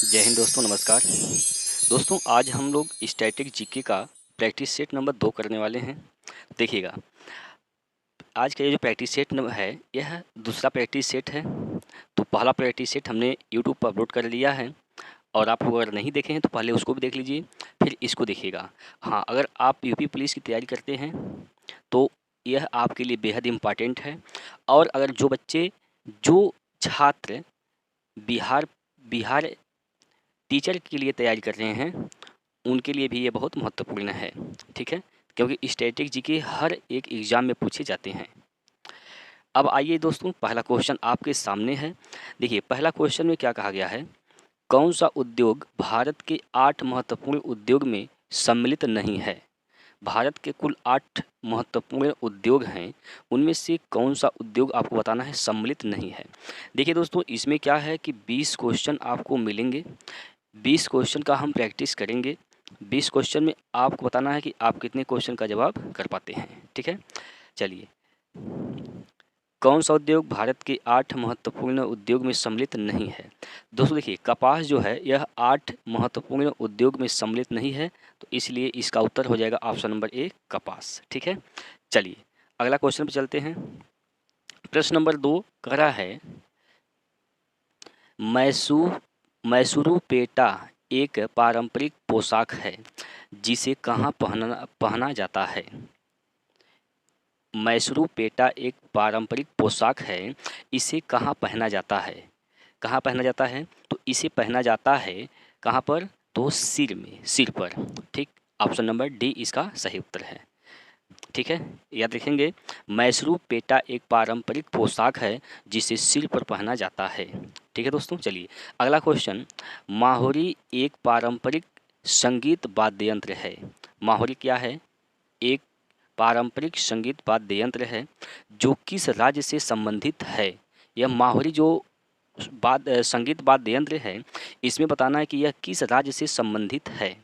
जय हिंद दोस्तों, नमस्कार। दोस्तों आज हम लोग स्टैटिक जीके का प्रैक्टिस सेट नंबर 2 करने वाले हैं। देखिएगा, आज का ये जो प्रैक्टिस सेट है यह दूसरा प्रैक्टिस सेट है। तो पहला प्रैक्टिस सेट हमने यूट्यूब पर अपलोड कर लिया है और आप लोग अगर नहीं देखे हैं तो पहले उसको भी देख लीजिए, फिर इसको देखिएगा। हाँ, अगर आप यूपी पुलिस की तैयारी करते हैं तो यह आपके लिए बेहद इम्पॉर्टेंट है। और अगर जो छात्र बिहार बिहार टीचर के लिए तैयारी कर रहे हैं उनके लिए भी ये बहुत महत्वपूर्ण है, ठीक है, क्योंकि स्टैटिक जीके हर एक एग्ज़ाम में पूछे जाते हैं। अब आइए दोस्तों, पहला क्वेश्चन आपके सामने है। देखिए, पहला क्वेश्चन में क्या कहा गया है, कौन सा उद्योग भारत के 8 महत्वपूर्ण उद्योग में सम्मिलित नहीं है। भारत के कुल 8 महत्वपूर्ण उद्योग हैं, उनमें से कौन सा उद्योग आपको बताना है सम्मिलित नहीं है। देखिए दोस्तों, इसमें क्या है कि 20 क्वेश्चन आपको मिलेंगे। 20 क्वेश्चन का हम प्रैक्टिस करेंगे। 20 क्वेश्चन में आपको बताना है कि आप कितने क्वेश्चन का जवाब कर पाते हैं, ठीक है। चलिए, कौन सा उद्योग भारत के 8 महत्वपूर्ण उद्योग में सम्मिलित नहीं है। दोस्तों देखिए, कपास जो है यह 8 महत्वपूर्ण उद्योग में सम्मिलित नहीं है, तो इसलिए इसका उत्तर हो जाएगा ऑप्शन नंबर ए, कपास, ठीक है। चलिए, अगला क्वेश्चन पे चलते हैं। प्रश्न नंबर 2 कह रहा है, मैसूरू पेटा एक पारंपरिक पोशाक है जिसे कहाँ पहना जाता है। मैसूरू पेटा एक पारंपरिक पोशाक है, इसे कहाँ पहना जाता है। कहाँ पहना जाता है, तो इसे पहना जाता है कहाँ पर, तो सिर में, सिर पर, ठीक। ऑप्शन नंबर डी इसका सही उत्तर है, ठीक है। याद रखेंगे, मैसूरू पेटा एक पारंपरिक पोशाक है जिसे सिर पर पहना जाता है, ठीक है दोस्तों। चलिए, अगला क्वेश्चन, माहुरी एक पारंपरिक संगीत वाद्य यंत्र है। माहुरी क्या है, एक पारंपरिक संगीत वाद्य यंत्र है जो किस राज्य से संबंधित है। यह माहुरी जो संगीत वाद्य यंत्र है, इसमें बताना है कि यह किस राज्य से संबंधित है।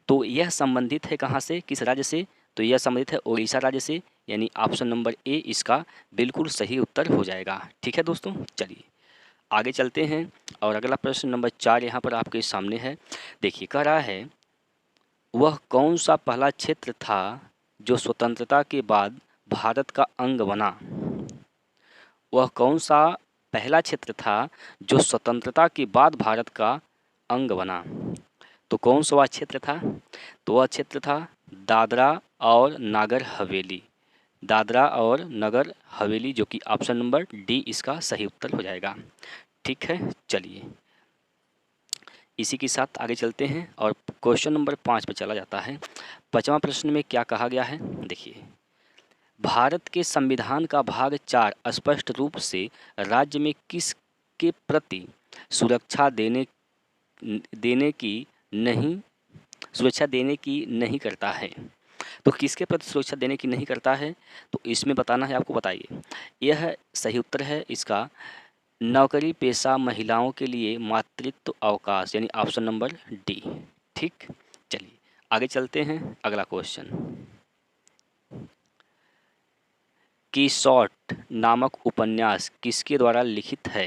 तो यह संबंधित है कहाँ से, किस राज्य से, तो यह संबंधित है उड़ीसा राज्य से, यानी ऑप्शन नंबर ए इसका बिल्कुल सही उत्तर हो जाएगा, ठीक है दोस्तों। चलिए आगे चलते हैं और अगला प्रश्न नंबर 4 यहाँ पर आपके सामने है। देखिए, कह रहा है, वह कौन सा पहला क्षेत्र था जो स्वतंत्रता के बाद भारत का अंग बना। वह कौन सा पहला क्षेत्र था जो स्वतंत्रता के बाद भारत का अंग बना। तो कौन सा वह क्षेत्र था, तो वह क्षेत्र था दादरा और नागर हवेली। दादरा और नगर हवेली, जो कि ऑप्शन नंबर डी इसका सही उत्तर हो जाएगा, ठीक है। चलिए इसी के साथ आगे चलते हैं और क्वेश्चन नंबर 5 पर चला जाता है। 5वां प्रश्न में क्या कहा गया है, देखिए, भारत के संविधान का भाग 4 स्पष्ट रूप से राज्य में किसके प्रति सुरक्षा देने की नहीं सुरक्षा देने की नहीं करता है। तो किसके प्रति सुरक्षा देने की नहीं करता है, तो इसमें बताना है आपको, बताइए। यह सही उत्तर है इसका, नौकरी पेशा महिलाओं के लिए मातृत्व अवकाश, यानी ऑप्शन नंबर डी, ठीक। चलिए आगे चलते हैं, अगला क्वेश्चन, कीसॉट नामक उपन्यास किसके द्वारा लिखित है।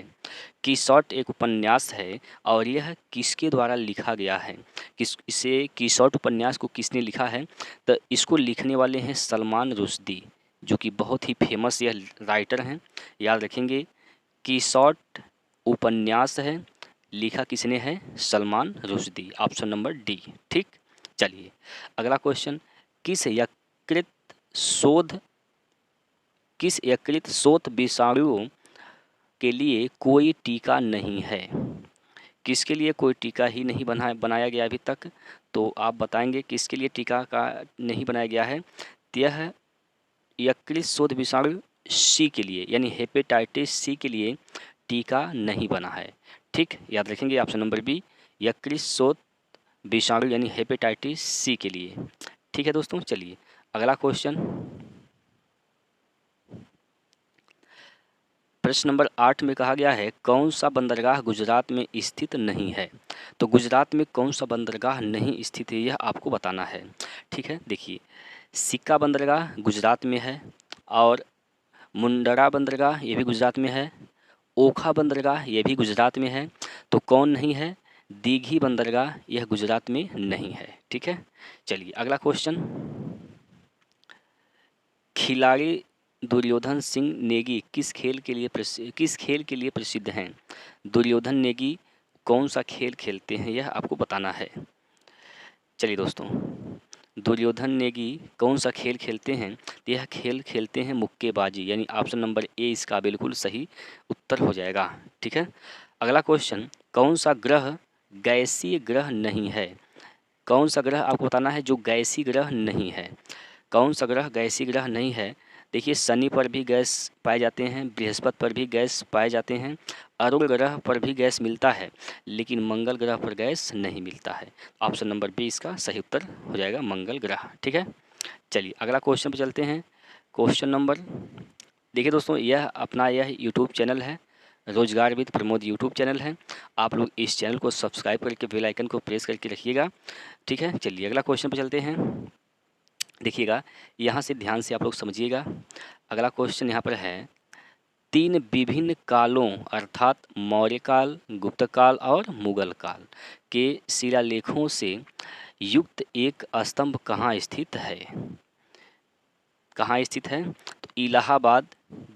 कीसॉट एक उपन्यास है और यह किसके द्वारा लिखा गया है। इसे कीसॉट उपन्यास को किसने लिखा है, तो इसको लिखने वाले हैं सलमान रुश्दी, जो कि बहुत ही फेमस यह राइटर हैं। याद रखेंगे, कीसॉट उपन्यास है, लिखा किसने है, Salman Rushdie, option number D, ठीक। चलिए अगला क्वेश्चन, शोध किस यकृत शोथ विषाणुओं के लिए कोई टीका नहीं है। किसके लिए कोई टीका ही नहीं बनाया गया अभी तक, तो आप बताएंगे किसके लिए टीका का नहीं बनाया गया है। यह यकृत शोथ विषाणु सी के लिए, यानी हेपेटाइटिस सी के लिए टीका नहीं बना है, ठीक। याद रखेंगे ऑप्शन नंबर बी, यकृत शोथ विषाणु यानी हेपेटाइटिस सी के लिए, ठीक है दोस्तों। चलिए अगला क्वेश्चन, प्रश्न नंबर 8 में कहा गया है, कौन सा बंदरगाह गुजरात में स्थित नहीं है। तो गुजरात में कौन सा बंदरगाह नहीं स्थित है, यह आपको बताना है, ठीक है। देखिए, सिक्का बंदरगाह गुजरात में है और मुंडरा बंदरगाह ये भी गुजरात में है, ओखा बंदरगाह ये भी गुजरात में है। तो कौन नहीं है, दीघी बंदरगाह यह गुजरात में नहीं है। ठीक है, चलिए अगला क्वेश्चन। खिलाड़ी दुर्योधन सिंह नेगी किस खेल के लिए प्रसिद्ध हैं? दुर्योधन नेगी कौन सा खेल खेलते हैं यह आपको बताना है। चलिए दोस्तों, दुर्योधन नेगी कौन सा खेल खेलते हैं? तो यह खेल खेलते हैं मुक्केबाजी, यानी ऑप्शन नंबर ए इसका बिल्कुल सही उत्तर हो जाएगा। ठीक है, अगला क्वेश्चन। कौन सा ग्रह गैसीय ग्रह नहीं है? कौन सा ग्रह आपको बताना है जो गैसीय ग्रह नहीं है। कौन सा ग्रह गैसीय ग्रह नहीं है? देखिए, शनि पर भी गैस पाए जाते हैं, बृहस्पति पर भी गैस पाए जाते हैं, अरुण ग्रह पर भी गैस मिलता है, लेकिन मंगल ग्रह पर गैस नहीं मिलता है। ऑप्शन नंबर बी इसका सही उत्तर हो जाएगा, मंगल ग्रह। ठीक है, चलिए अगला क्वेश्चन पर चलते हैं। क्वेश्चन नंबर, देखिए दोस्तों, यह यूट्यूब चैनल है, रोजगार विद प्रमोद यूट्यूब चैनल है। आप लोग इस चैनल को सब्सक्राइब करके बेल आइकन को प्रेस करके रखिएगा। ठीक है, चलिए अगला क्वेश्चन पर चलते हैं। देखिएगा, यहाँ से ध्यान से आप लोग समझिएगा। अगला क्वेश्चन यहाँ पर है, 3 विभिन्न कालों अर्थात मौर्य काल, गुप्त काल और मुगल काल के शिलालेखों से युक्त एक स्तंभ कहाँ स्थित है? कहाँ स्थित है? तो इलाहाबाद,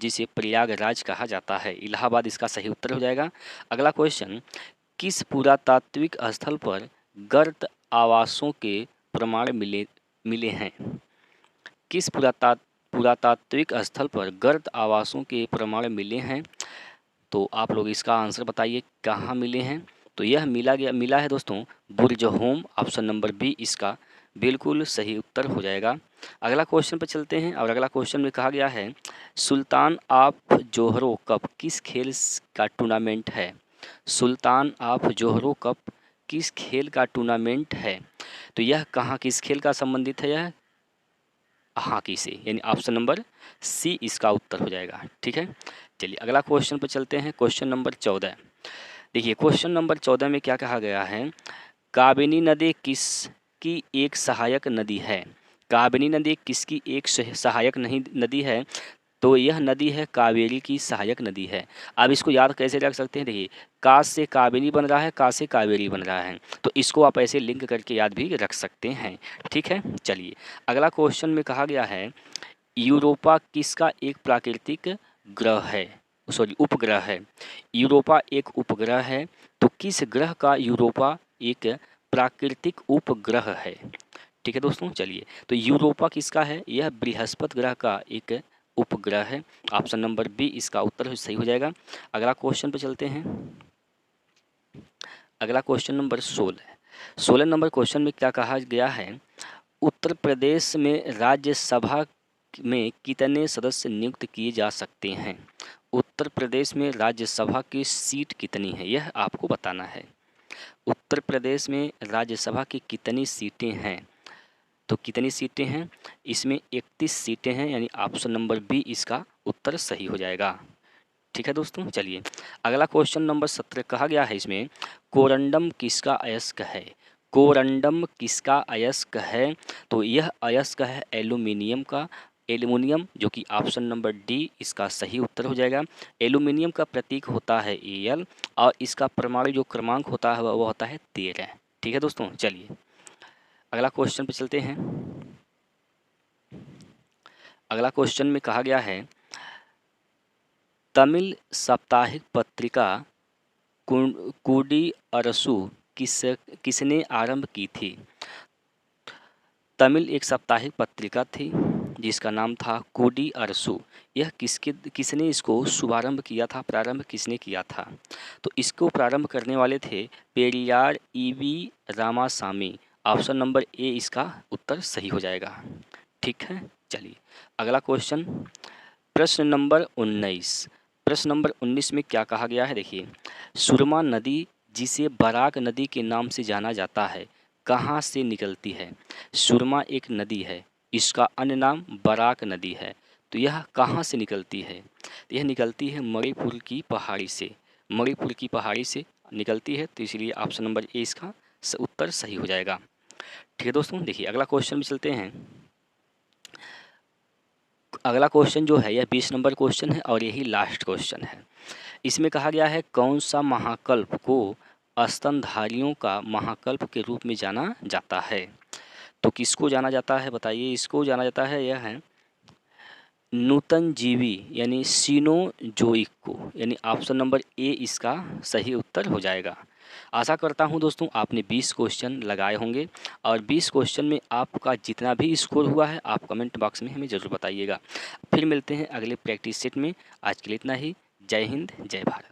जिसे प्रयागराज कहा जाता है, इलाहाबाद इसका सही उत्तर हो जाएगा। अगला क्वेश्चन, किस पुरातात्विक स्थल पर गर्त आवासों के प्रमाण मिले हैं? किस पुरातात्विक स्थल पर गर्त आवासों के प्रमाण मिले हैं? तो आप लोग इसका आंसर बताइए, कहाँ मिले हैं? तो यह मिला है दोस्तों बुर्जहोम, ऑप्शन नंबर बी इसका बिल्कुल सही उत्तर हो जाएगा। अगला क्वेश्चन पर चलते हैं, और अगला क्वेश्चन में कहा गया है, सुल्तान ऑफ जोहरो कप किस खेल का टूर्नामेंट है? सुल्तान ऑफ जोहरो कप किस खेल का टूर्नामेंट है? तो यह कहाँ किस खेल का संबंधित है? यह हॉकी से, यानी ऑप्शन नंबर सी इसका उत्तर हो जाएगा। ठीक है, चलिए अगला क्वेश्चन पर चलते हैं। क्वेश्चन नंबर 14, देखिए क्वेश्चन नंबर 14 में क्या कहा गया है, काबिनी नदी किसकी एक सहायक नदी है? काबिनी नदी किसकी एक सहायक नदी है? तो यह नदी है कावेरी की सहायक नदी है। अब इसको याद कैसे रख सकते हैं? देखिए, का से काबिनी बन रहा है, का से कावेरी बन रहा है, तो इसको आप ऐसे लिंक करके याद भी रख सकते हैं। ठीक है, चलिए अगला क्वेश्चन में कहा गया है, यूरोपा किसका एक प्राकृतिक ग्रह है? सॉरी, उपग्रह है। यूरोपा एक उपग्रह है, तो किस ग्रह का यूरोपा एक प्राकृतिक उपग्रह है? ठीक है दोस्तों, चलिए तो यूरोपा किसका है? यह बृहस्पति ग्रह का एक उपग्रह है। ऑप्शन नंबर बी इसका उत्तर सही हो जाएगा। अगला क्वेश्चन पर चलते हैं। अगला क्वेश्चन नंबर 16 नंबर क्वेश्चन में क्या कहा गया है, उत्तर प्रदेश में राज्यसभा में कितने सदस्य नियुक्त किए जा सकते हैं? उत्तर प्रदेश में राज्यसभा की सीट कितनी है यह आपको बताना है। उत्तर प्रदेश में राज्यसभा की कितनी सीटें हैं? तो कितनी सीटें हैं? इसमें 31 सीटें हैं, यानी ऑप्शन नंबर बी इसका उत्तर सही हो जाएगा। ठीक है दोस्तों, चलिए अगला क्वेश्चन नंबर 17 कहा गया है, इसमें कोरंडम किसका अयस्क है? कोरंडम किसका अयस्क है? तो यह अयस्क है एल्यूमिनियम का, एल्यूमिनियम, जो कि ऑप्शन नंबर डी इसका सही उत्तर हो जाएगा। एल्यूमिनियम का प्रतीक होता है Al, और इसका परमाणु जो क्रमांक होता है वह होता है 13। ठीक है दोस्तों, चलिए अगला क्वेश्चन पे चलते हैं। अगला क्वेश्चन में कहा गया है, तमिल साप्ताहिक पत्रिका कुडी अरसू किसने आरंभ की थी? तमिल एक साप्ताहिक पत्रिका थी जिसका नाम था कुडी अरसू। यह किसने इसको शुभारंभ किया था, प्रारंभ किसने किया था? तो इसको प्रारंभ करने वाले थे Periyar EV Ramasamy. Option number A इसका उत्तर सही हो जाएगा। ठीक है, चलिए अगला क्वेश्चन, प्रश्न नंबर 19। प्रश्न नंबर 19 में क्या कहा गया है, देखिए, सुरमा नदी जिसे बराक नदी के नाम से जाना जाता है कहाँ से निकलती है? सुरमा एक नदी है, इसका अन्य नाम बराक नदी है, तो यह कहाँ से निकलती है? तो यह निकलती है मणिपुर की पहाड़ी से, मणिपुर की पहाड़ी से निकलती है, तो इसलिए ऑप्शन नंबर ए इसका उत्तर सही हो जाएगा। ठीक है दोस्तों, देखिए अगला क्वेश्चन में चलते हैं। अगला क्वेश्चन जो है यह 20 नंबर क्वेश्चन है और यही लास्ट क्वेश्चन है। इसमें कहा गया है, कौन सा महाकल्प को स्तनधारियों का महाकल्प के रूप में जाना जाता है। तो किसको जाना जाता है बताइए? इसको जाना जाता है, यह है नूतन जीवी यानी सीनोजोइक को, यानी ऑप्शन नंबर ए इसका सही उत्तर हो जाएगा। आशा करता हूं दोस्तों आपने 20 क्वेश्चन लगाए होंगे और 20 क्वेश्चन में आपका जितना भी स्कोर हुआ है आप कमेंट बॉक्स में हमें ज़रूर बताइएगा। फिर मिलते हैं अगले प्रैक्टिस सेट में। आज के लिए इतना ही। जय हिंद, जय भारत।